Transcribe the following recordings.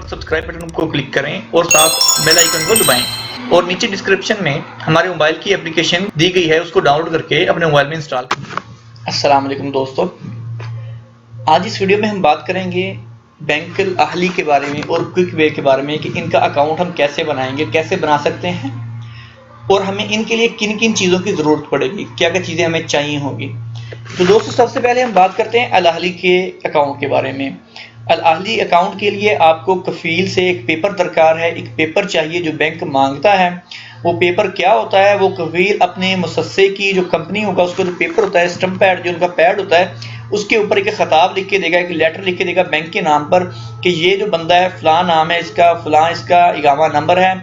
ऊपर subscribe button को click करें और साथ बेल आइकन को दबाएं और नीचे डिस्क्रिप्शन में हमारे मोबाइल की एप्लीकेशन दी गई है, उसको डाउनलोड करके अपने मोबाइल में इंस्टॉल करें। अस्सलाम वालेकुम दोस्तों, आज इस वीडियो में हम बात करेंगे बैंक अल अहली के बारे में और क्विक वे के बारे में कि इनका अकाउंट हम कैसे बनाएंगे, कैसे बना सकते हैं और हमें इनके लिए किन किन चीज़ों की ज़रूरत पड़ेगी, क्या क्या चीज़ें हमें चाहिए होगी। तो दोस्तों सबसे पहले हम बात करते हैं अल अहली के अकाउंट के बारे में। अल अहली अकाउंट के लिए आपको कफ़ील से एक पेपर दरकार है, एक पेपर चाहिए जो बैंक मांगता है। वो पेपर क्या होता है, वो कफ़ील अपने मुसस्से की जो कंपनी होगा उसका जो पेपर होता है, स्टम्प पैड जो उनका पैड होता है, उसके ऊपर एक खिताब लिख के देगा, एक लेटर लिख के देगा बैंक के नाम पर कि ये जो बंदा है फ़लाँ नाम है इसका, फ़लाँ इसका इकामा नंबर है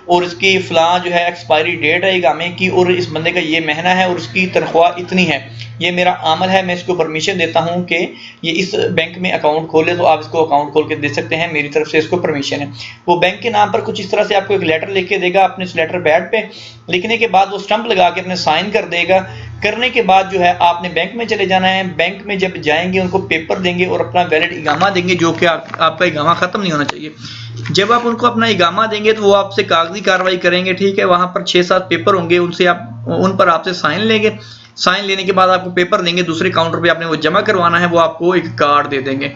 और इसकी फ़लाँ जो है एक्सपायरी डेट है इकामे की और इस बंदे का ये महीना है और उसकी तनख्वाह इतनी है, ये मेरा अमल है, मैं इसको परमिशन देता हूँ कि ये इस बैंक में अकाउंट खोले, तो आप इसको अकाउंट खोल के दे सकते हैं, मेरी तरफ से इसको परमिशन है। वो बैंक के नाम पर कुछ इस तरह से आपको एक लेटर लिख के देगा, अपने इस लेटर पैड पे लिखने के बाद वो स्टंप लगा के अपने साइन कर देगा। करने के बाद जो है आपने बैंक में चले जाना है, बैंक में जब जाएंगे उनको पेपर देंगे और अपना वैलिड इकामा देंगे, जो कि आपका इकामा ख़त्म नहीं होना चाहिए। जब आप उनको अपना इकामा देंगे तो वो आपसे कागजी कार्रवाई करेंगे, ठीक है। वहाँ पर 6-7 पेपर होंगे, उनसे आप उन पर आपसे साइन लेंगे। साइन लेने के बाद आपको पेपर देंगे, दूसरे काउंटर पे आपने वो जमा करवाना है, वो आपको एक कार्ड दे देंगे।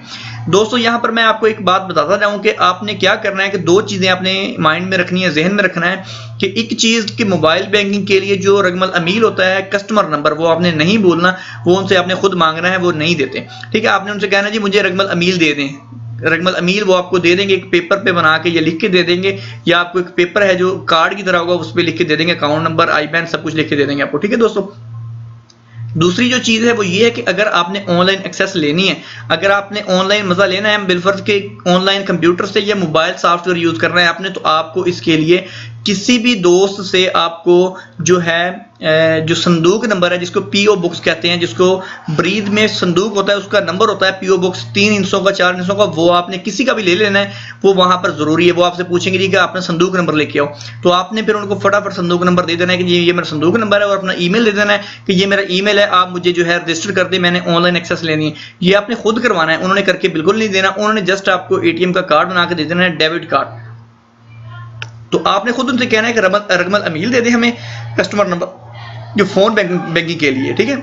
दोस्तों यहाँ पर मैं आपको एक बात बताता जाऊँ कि आपने क्या करना है कि दो चीज़ें आपने माइंड में रखनी है, जहन में रखना है कि एक चीज़ कि मोबाइल बैंकिंग के लिए जो रकमल अमील होता है, कस्टमर नंबर, वो आपने नहीं बोलना, वो उनसे आपने खुद मांगना है, वो नहीं देते, ठीक है। आपने उनसे कहना जी मुझे रकमल अमील दे दें, रकमल अमील वो आपको दे देंगे, एक पेपर पे बना के या लिख के दे देंगे, या आपको एक पेपर है जो कार्ड की तरह होगा उस पर लिख के दे देंगे, अकाउंट नंबर, आईबैन सब कुछ लिख के दे देंगे आपको, ठीक है दोस्तों। दूसरी जो चीज़ है वो ये है कि अगर आपने ऑनलाइन एक्सेस लेनी है, अगर आपने ऑनलाइन मज़ा लेना है, बिलफर्ज के ऑनलाइन कंप्यूटर से या मोबाइल सॉफ्टवेयर यूज़ करना है आपने, तो आपको इसके लिए किसी भी दोस्त से आपको जो है जो संदूक नंबर है, जिसको पीओ बुक्स कहते हैं, जिसको ब्रीद में संदूक होता है, उसका नंबर होता है पीओ बुक्स 3 हिस्सों का, 4 हिस्सों का, वो आपने किसी का भी ले लेना है, वो वहां पर जरूरी है। वो आपसे पूछेंगे जी कि आपने संदूक नंबर लेके आओ, तो आपने फिर उनको फटाफट संदूक नंबर दे देना है कि ये मेरा संदूक नंबर है, और अपना ईमेल दे देना है कि ये मेरा ईमेल है, आप मुझे जो है रजिस्टर कर दे, मैंने ऑनलाइन एक्सेस लेनी है। ये आपने खुद करवाना है, उन्होंने करके बिल्कुल नहीं देना, उन्होंने जस्ट आपको एटीएम का कार्ड बना के दे देना है, डेबिट कार्ड। तो आपने खुद उनसे कहना है कि रकमल अमील दे दे हमें, कस्टमर नंबर जो फोन बैंकिंग के लिए, ठीक है।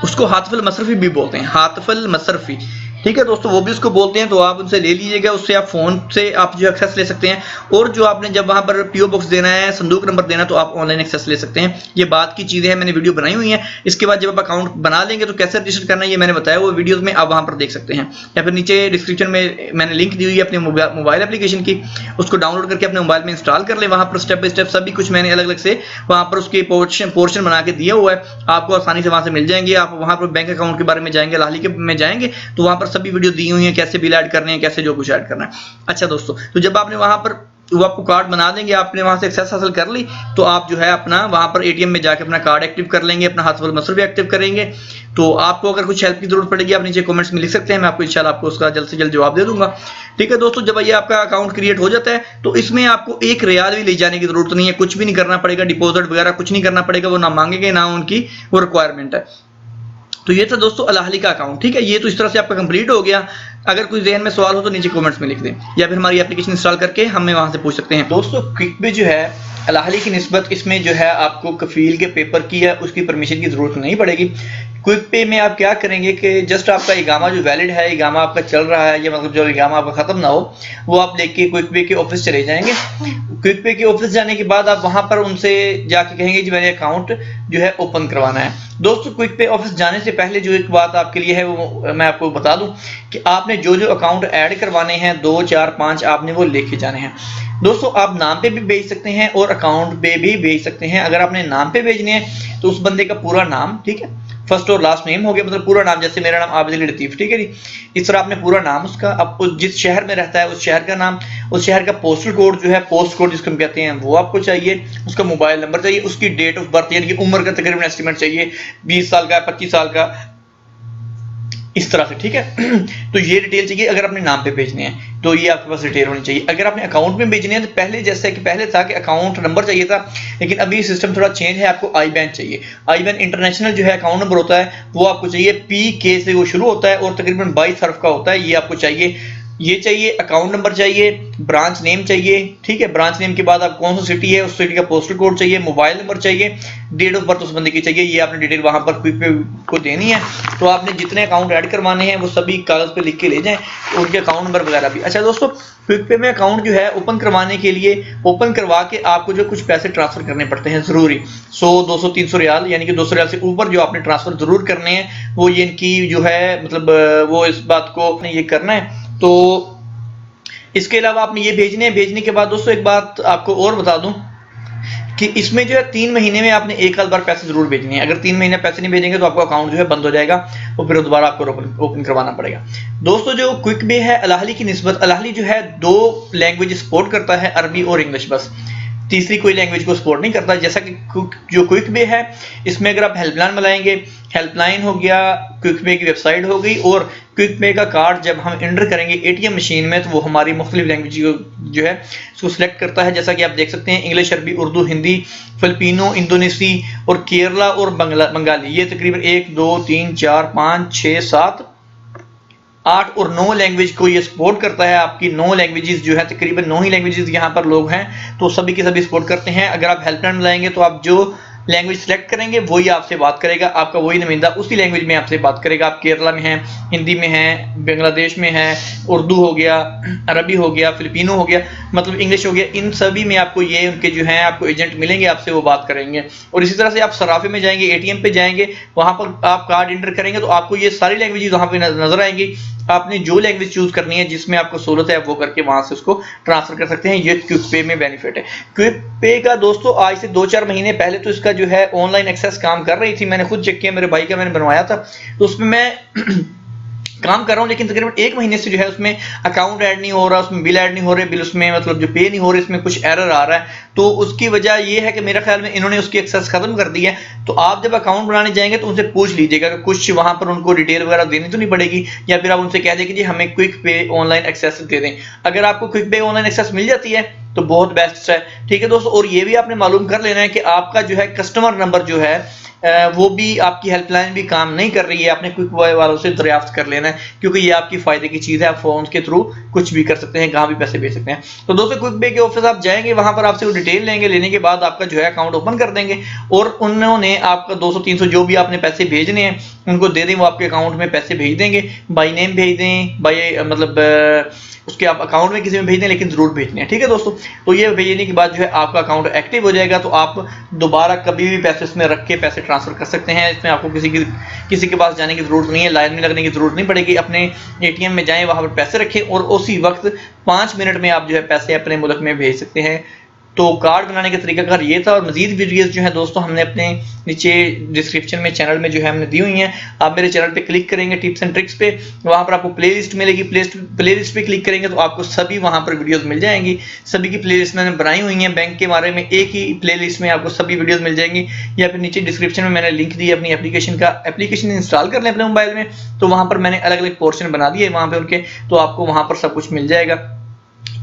उसको हातफुल मसरफी भी बोलते हैं, हातफुल मसरफी, ठीक है दोस्तों, वो भी उसको बोलते हैं। तो आप उनसे ले लीजिएगा, उससे आप फोन से आप जो एक्सेस ले सकते हैं, और जो आपने जब वहां पर पीओ बॉक्स देना है, संदूक नंबर देना, तो आप ऑनलाइन एक्सेस ले सकते हैं। ये बात की चीजें हैं, मैंने वीडियो बनाई हुई है। इसके बाद जब आप अकाउंट बना लेंगे तो कैसे रजिस्टर करना है ये मैंने बताया, वो वीडियोस में आप वहां पर देख सकते हैं, या फिर नीचे डिस्क्रिप्शन में मैंने लिंक दी हुई है अपने मोबाइल एप्लीकेशन की, उसको डाउनलोड करके अपने मोबाइल में इंस्टॉल कर ले। वहां पर स्टेप बाय स्टेप सभी कुछ मैंने अलग अलग से वहां पर उसके पोर्शन बना के दिया हुआ है, आपको आसानी से वहां से मिल जाएंगे। आप वहां पर बैंक अकाउंट के बारे में जाएंगे, अल अहली के में जाएंगे तो वहां पर सभी वीडियो दी हुई है, कैसे बिल ऐड करने हैं, कैसे जो कुछ ऐड करना है। अच्छा दोस्तों, तो जब आपने वहां पर वो आपको कार्ड बना देंगे, आपने वहां से एक्सेस हासिल कर ली, तो आप जो है अपना वहां पर एटीएम में जाकर अपना कार्ड एक्टिव कर लेंगे, अपना हातफुल मसरफी एक्टिव करेंगे। तो आपको अगर कुछ हेल्प की जरूरत पड़ेगी आप नीचे कमेंट्स में लिख सकते हैं, मैं आपको इंशाल्लाह आपको उसका जल्द से जल्द जवाब दे दूंगा, ठीक है दोस्तों। जब ये आपका अकाउंट क्रिएट हो जाता है तो इसमें आपको 1 रियाल भी ले जाने की जरूरत नहीं है, कुछ भी नहीं करना पड़ेगा, डिपॉजिट वगैरह कुछ नहीं करना पड़ेगा, वो ना मांगेंगे ना उनकी वो रिक्वायरमेंट है। तो ये था दोस्तों अल अहली का अकाउंट, ठीक है। ये तो इस तरह से आपका कंप्लीट हो गया। अगर कोई जहन में सवाल हो तो नीचे कमेंट्स में लिख दें, या फिर हमारी एप्लीकेशन इंस्टॉल करके हमें वहां से पूछ सकते हैं। दोस्तों क्विक पे जो है अल अहली की निस्बत इसमें जो है आपको कफील के पेपर की है उसकी परमिशन की जरूरत नहीं पड़ेगी। क्विक पे में आप क्या करेंगे कि जस्ट आपका इकामा जो वैलिड है, इकामा आपका चल रहा है, या मतलब जो इकामा आपका खत्म ना हो, वो आप लेके क्विक पे के ऑफिस चले जाएंगे। क्विक पे के ऑफिस जाने के बाद आप वहां पर उनसे जाके कहेंगे जी मेरे अकाउंट जो है ओपन करवाना है। दोस्तों क्विक पे ऑफिस जाने से पहले जो एक बात आपके लिए है वो मैं आपको बता दूं कि आपने जो जो अकाउंट ऐड करवाने हैं 2, 4, 5 आपने वो लेके जाने हैं। दोस्तों आप नाम पे भी भेज सकते हैं और अकाउंट पे भी भेज सकते हैं। अगर आपने नाम पे भेजने हैं तो उस बंदे का पूरा नाम, ठीक है, फर्स्ट और लास्ट नेम हो गया, मतलब पूरा नाम, जैसे मेरा नाम आबिद अली लतीफ, ठीक है जी। इस तरह आपने पूरा नाम उसका, अब उस जिस शहर में रहता है उस शहर का नाम, उस शहर का पोस्टल कोड जो है, पोस्ट कोड जिसको हम कहते हैं, वो आपको चाहिए, उसका मोबाइल नंबर चाहिए, उसकी डेट ऑफ बर्थ यानी कि उम्र का तकरीबन एस्टिमेट चाहिए, 20 साल का, 25 साल का, इस तरह से, ठीक है। तो ये डिटेल चाहिए अगर अपने नाम पे भेजने हैं, तो ये आपके पास डिटेल होनी चाहिए। अगर आपने अकाउंट में भेजने हैं तो पहले जैसे कि पहले था कि अकाउंट नंबर चाहिए था, लेकिन अभी सिस्टम थोड़ा चेंज है, आपको आईबैन चाहिए। आईबैन इंटरनेशनल जो है अकाउंट नंबर होता है वो आपको चाहिए, PK से वो शुरू होता है और तकरीबन 22 हर्फ का होता है, ये आपको चाहिए। ये चाहिए, अकाउंट नंबर चाहिए, ब्रांच नेम चाहिए, ठीक है। ब्रांच नेम के बाद आप कौन सा सिटी है उस सिटी का पोस्टल कोड चाहिए, मोबाइल नंबर चाहिए, डेट ऑफ बर्थ उस बंदे की चाहिए। ये आपने डिटेल वहां पर क्विक पे को देनी है। तो आपने जितने अकाउंट ऐड करवाने हैं वो सभी कागज पे लिख के ले जाएं, उनके अकाउंट नंबर वगैरह भी। अच्छा दोस्तों, क्विक पे में अकाउंट जो है ओपन करवाने के लिए, ओपन करवा के आपको जो कुछ पैसे ट्रांसफर करने पड़ते हैं जरूरी, 100 200 300 रियाल, यानी कि 200 रियाल से ऊपर जो आपने ट्रांसफर जरूर करने हैं। वो ये इनकी जो है मतलब वो इस बात को ये करना है। तो इसके अलावा आपने ये भेजने हैं। भेजने के बाद दोस्तों एक बात आपको और बता दूं कि इसमें जो है 3 महीने में आपने एक आध बार पैसे जरूर भेजने हैं। अगर 3 महीने पैसे नहीं भेजेंगे तो आपका अकाउंट जो है बंद हो जाएगा और फिर दोबारा आपको ओपन करवाना पड़ेगा। दोस्तों जो क्विक पे है अलाहली की निस्बत, अलाहली जो है 2 लैंग्वेज सपोर्ट करता है, अरबी और इंग्लिश, बस तीसरी कोई लैंग्वेज को सपोर्ट नहीं करता। जैसा कि जो क्विक पे है इसमें अगर आप हेल्पलाइन बुलाएंगे, हेल्पलाइन हो गया, क्विक पे की वेबसाइट हो गई, और क्विक पे का कार्ड जब हम एंटर करेंगे एटीएम मशीन में तो वो हमारी मुख्तलिफ लैंग्वेज जो है उसको सिलेक्ट करता है। जैसा कि आप देख सकते हैं इंग्लिश, अरबी, उर्दू, हिंदी, फिलिपिनो, इंडोनेसी और केरला और बंगाली। ये तकरीबन 1 2 3 4 5 6 7 8 और 9 लैंग्वेज को ये सपोर्ट करता है। आपकी 9 लैंग्वेजेस जो है, तकरीबन 9 ही लैंग्वेजेस यहाँ पर लोग हैं, तो सभी के सभी सपोर्ट करते हैं। अगर आप हेल्पलाइन बुलाएंगे तो आप जो लैंग्वेज सेलेक्ट करेंगे वही आपसे बात करेगा, आपका वही नुमाइंदा उसी लैंग्वेज में आपसे बात करेगा। आप केरला में हैं, हिंदी में हैं, बांग्लादेश में हैं, उर्दू हो गया, अरबी हो गया, फिलिपिनो हो गया, मतलब इंग्लिश हो गया, इन सभी में आपको ये उनके जो हैं आपको एजेंट मिलेंगे, आपसे वो बात करेंगे। और इसी तरह से आप सराफे में जाएंगे, एटीएम पे जाएंगे, वहां पर आप कार्ड एंटर करेंगे तो आपको ये सारी लैंग्वेजेस वहां पे नजर आएंगी। आपने जो लैंग्वेज चूज करनी है जिसमें आपको सहूलत है वो करके वहां से उसको ट्रांसफर कर सकते हैं। ये क्विक पे में बेनिफिट है। क्विक पे का दोस्तों आज से 2-4 महीने पहले तो इसका जो है ऑनलाइन एक्सेस काम कर रही थी, मैंने खुद चेक किया, मेरे भाई का मैंने बनवाया था, तो उसमें मैं काम कर रहा हूं, लेकिन तकरीबन 1 महीने से जो है उसमें अकाउंट ऐड नहीं हो रहा, उसमें बिल ऐड नहीं हो रहे, बिल उसमें मतलब जो पे नहीं हो रहे, इसमें कुछ एरर आ रहा है। तो उसकी वजह ये है कि मेरा ख्याल में इन्होंने उसकी एक्सेस खत्म कर दी है। तो आप जब अकाउंट बनाने जाएंगे तो उनसे पूछ लीजिएगा कि कुछ वहां पर उनको डिटेल वगैरह देनी तो नहीं पड़ेगी, या फिर आप उनसे कह दें कि जी हमें क्विक पे ऑनलाइन एक्सेस दे दें। अगर आपको क्विक पे ऑनलाइन एक्सेस मिल जाती है तो बहुत बेस्ट है, ठीक है दोस्तों। और ये भी आपने मालूम कर लेना है कि आपका जो है कस्टमर नंबर जो है वो भी आपकी हेल्पलाइन भी काम नहीं कर रही है, आपने क्विक बॉय वालों से दरियाफ्त कर लेना है, क्योंकि ये आपकी फायदे की चीज है। आप फोन के थ्रू कुछ भी कर सकते हैं, कहां भी पैसे भेज सकते हैं। तो दोस्तों क्विक पे के ऑफिस आप जाएंगे, वहां पर आपसे वो डिटेल लेंगे, लेने के बाद आपका जो है अकाउंट ओपन कर देंगे और उन्होंने आपका 200-300 जो भी आपने पैसे भेजने हैं उनको दे दें, वो आपके अकाउंट में पैसे भेज देंगे। बाई नेम भेज दें, बाई मतलब उसके आप अकाउंट में किसी में भेज दें, लेकिन जरूर भेजने हैं, ठीक है दोस्तों। तो ये भेजने के बाद जो है आपका अकाउंट एक्टिव हो जाएगा, तो आप दोबारा कभी भी पैसे इसमें रख के पैसे ट्रांसफर कर सकते हैं। इसमें आपको किसी के पास जाने की जरूरत नहीं है, लाइन में लगने की जरूरत नहीं पड़ेगी। अपने एटीएम में जाएं, वहां पर पैसे रखें और उसी वक्त 5 मिनट में आप जो है पैसे अपने मुल्क में भेज सकते हैं। तो कार्ड बनाने का तरीकाकार ये था। और मजीद वीडियोस जो है दोस्तों हमने अपने नीचे डिस्क्रिप्शन में चैनल में जो है हमने दी हुई हैं। आप मेरे चैनल पे क्लिक करेंगे टिप्स एंड ट्रिक्स पे, वहां पर आपको प्लेलिस्ट मिलेगी, प्लेलिस्ट पे क्लिक करेंगे तो आपको सभी वहां पर वीडियोस मिल जाएंगी। सभी की प्लेलिस्ट मैंने बनाई हुई है बैंक के बारे में, एक ही प्लेलिस्ट में आपको सभी वीडियोस मिल जाएंगी। या फिर नीचे डिस्क्रिप्शन में मैंने लिंक दी अपनी एप्लीकेशन का, एप्लीकेशन इंस्टॉल कर लें अपने मोबाइल में, तो वहां पर मैंने अलग अलग पोर्शन बना दिए वहां पे उनके, तो आपको वहां पर सब कुछ मिल जाएगा।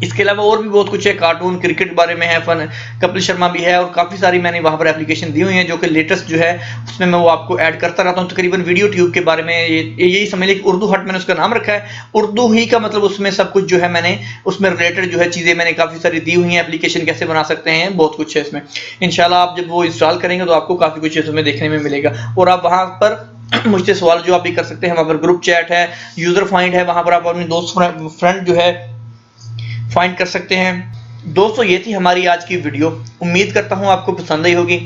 इसके अलावा और भी बहुत कुछ है, कार्टून, क्रिकेट बारे में है, फन, कपिल शर्मा भी है, और काफी सारी मैंने वहां पर एप्लीकेशन दी हुई है जो कि लेटेस्ट जो है उसमें मैं वो आपको ऐड करता रहता हूँ। तकरीबन वीडियो ट्यूब के बारे में यही समझ लिया कि उर्दू हट मैंने उसका नाम रखा है, उर्दू ही का मतलब उसमें सब कुछ जो है मैंने उसमें रिलेटेड जो है चीजें मैंने काफी सारी दी हुई है। एप्लीकेशन कैसे बना सकते हैं, बहुत कुछ है इसमें। इंशाल्लाह आप जब वो इंस्टॉल करेंगे तो आपको काफी कुछ इसमें देखने में मिलेगा। और आप वहां पर मुझसे सवाल जो आप भी कर सकते हैं, वहां पर ग्रुप चैट है, यूजर फाइंड है, वहां पर आप अपने दोस्त फ्रेंड जो है फाइंड कर सकते हैं। दोस्तों ये थी हमारी आज की वीडियो, उम्मीद करता हूँ आपको पसंद आई होगी।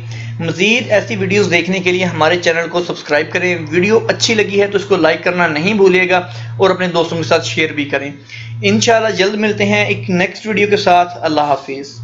मजीद ऐसी वीडियोस देखने के लिए हमारे चैनल को सब्सक्राइब करें। वीडियो अच्छी लगी है तो इसको लाइक करना नहीं भूलिएगा और अपने दोस्तों के साथ शेयर भी करें। इंशाल्लाह जल्द मिलते हैं एक नेक्स्ट वीडियो के साथ। अल्लाह हाफिज।